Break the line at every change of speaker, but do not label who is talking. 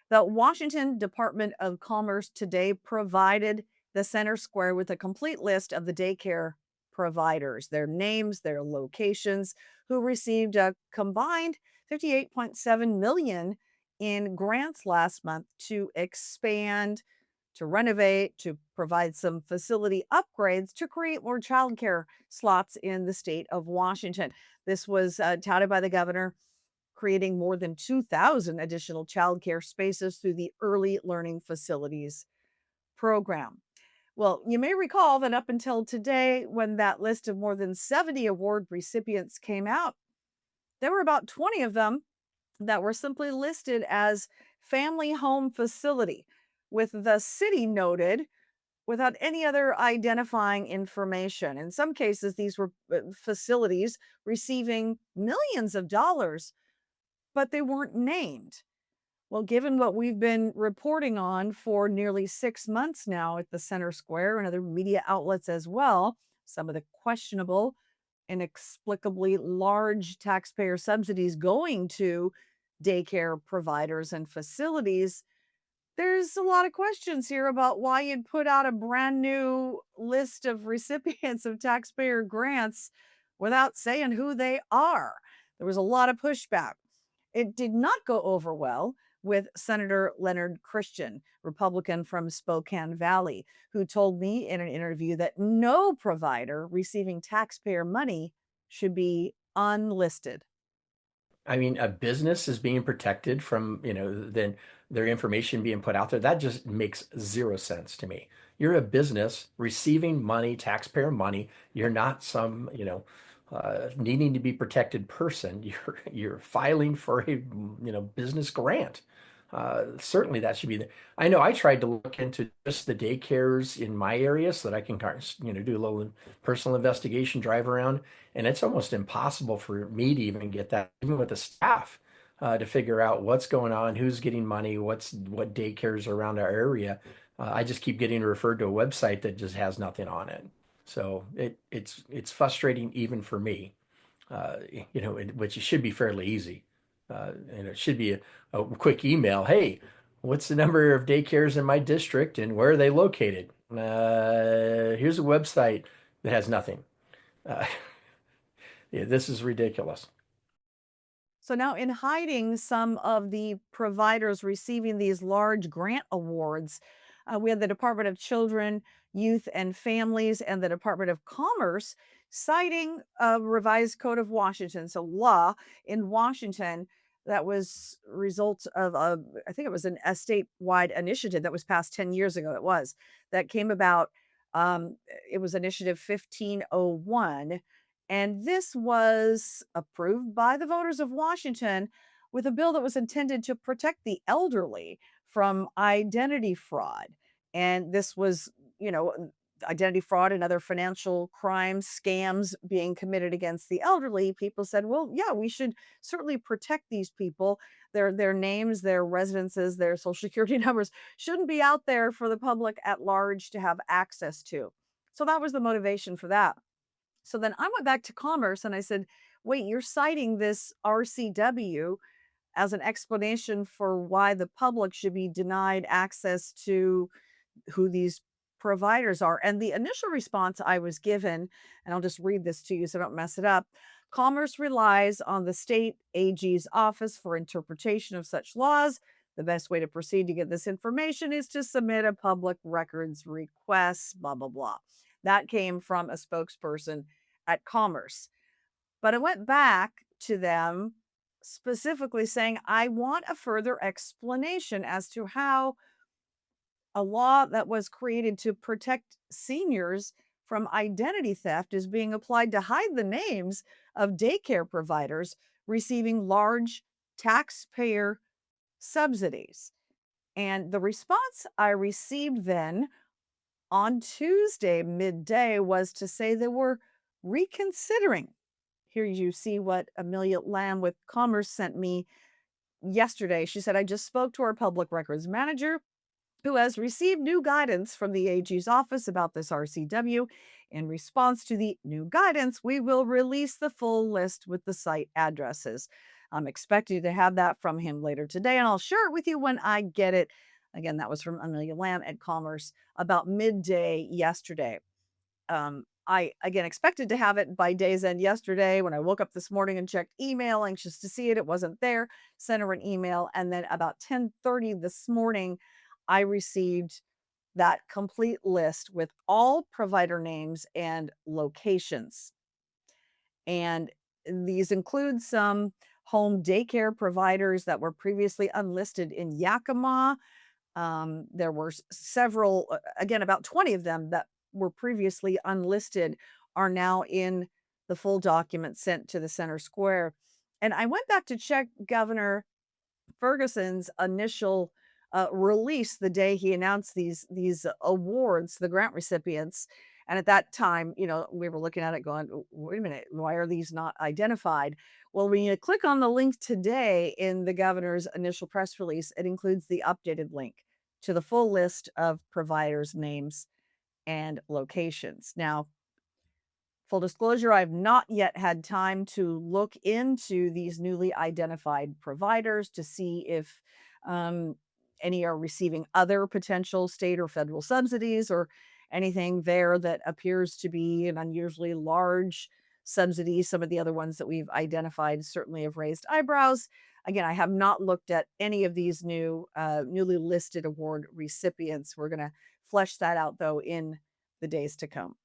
The Washington Department of Commerce today provided the Center Square with a complete list of the daycare providers, their names, their locations, who received a combined 58.7 million in grants last month to expand, to renovate, to provide some facility upgrades to create more childcare slots in the state of Washington. This was touted by the governor, creating more than 2,000 additional childcare spaces through the Early Learning Facilities program. Well, you may recall that up until today, when that list of more than 70 award recipients came out, there were about 20 of them that were simply listed as family home facility, with the city noted without any other identifying information. In some cases, these were facilities receiving millions of dollars, but they weren't named. Well, given what we've been reporting on for nearly 6 months now at the Center Square and other media outlets as well, some of the questionable, inexplicably large taxpayer subsidies going to daycare providers and facilities, there's a lot of questions here about why you'd put out a brand new list of recipients of taxpayer grants without saying who they are. There was a lot of pushback. It did not go over well with Senator Leonard Christian, Republican from Spokane Valley, who told me in an interview that no provider receiving taxpayer money should be unlisted.
I mean, a business is being protected from, then their information being put out there. That just makes zero sense to me. You're a business receiving money, taxpayer money. You're not some, needing to be protected person. You're filing for a, business grant. Certainly that should be there. I know I tried to look into just the daycares in my area so that I can kind of, do a little personal investigation, drive around, and it's almost impossible for me to even get that, even with the staff, to figure out what's going on, who's getting money, what daycares are around our area. I just keep getting referred to a website that just has nothing on it. So it's frustrating even for me, which should be fairly easy. And it should be a quick email. Hey, what's the number of daycares in my district and where are they located? Here's a website that has nothing. Uh, yeah, this is ridiculous.
So now, in hiding some of the providers receiving these large grant awards, we had the Department of Children, Youth and Families, and the Department of Commerce citing a revised Code of Washington, so law in Washington that was result of a, I think it was a statewide initiative that was passed 10 years ago. It was that came about. It was Initiative 1501, and this was approved by the voters of Washington with a bill that was intended to protect the elderly from identity fraud. And this was, you know, identity fraud and other financial crimes, scams being committed against the elderly. People said, well, yeah, we should certainly protect these people. Their names, their residences, their social security numbers shouldn't be out there for the public at large to have access to. So that was the motivation for that. So then I went back to Commerce and I said, wait, you're citing this RCW as an explanation for why the public should be denied access to who these providers are. And the initial response I was given, and I'll just read this to you so I don't mess it up. Commerce relies on the state AG's office for interpretation of such laws. The best way to proceed to get this information is to submit a public records request, blah, blah, blah. That came from a spokesperson at Commerce. But I went back to them specifically saying, I want a further explanation as to how a law that was created to protect seniors from identity theft is being applied to hide the names of daycare providers receiving large taxpayer subsidies. And the response I received then on Tuesday midday was to say they were reconsidering. Here you see what Amelia Lamb with Commerce sent me yesterday. She said, I just spoke to our public records manager who has received new guidance from the AG's office about this RCW. In response to the new guidance, we will release the full list with the site addresses. I'm expecting to have that from him later today, and I'll share it with you when I get it. Again, that was from Amelia Lamb at Commerce about midday yesterday. I again expected to have it by day's end yesterday. When I woke up this morning and checked email, anxious to see it, it wasn't there. Sent her an email, and then about 10:30 this morning, I received that complete list with all provider names and locations. And these include some home daycare providers that were previously unlisted in Yakima. There were several, again, about 20 of them that were previously unlisted are now in the full document sent to the center square. And I went back to check Governor Ferguson's initial release the day he announced these awards, the grant recipients. And at that time, we were looking at it going, Wait a minute, why are these not identified?" Well, when you click on the link today in the governor's initial press release, it includes the updated link to the full list of providers' names and locations. Now, full disclosure, I've not yet had time to look into these newly identified providers to see if any are receiving other potential state or federal subsidies or anything there that appears to be an unusually large subsidy. Some of the other ones that we've identified certainly have raised eyebrows. Again, I have not looked at any of these newly listed award recipients. We're going to flesh that out though in the days to come.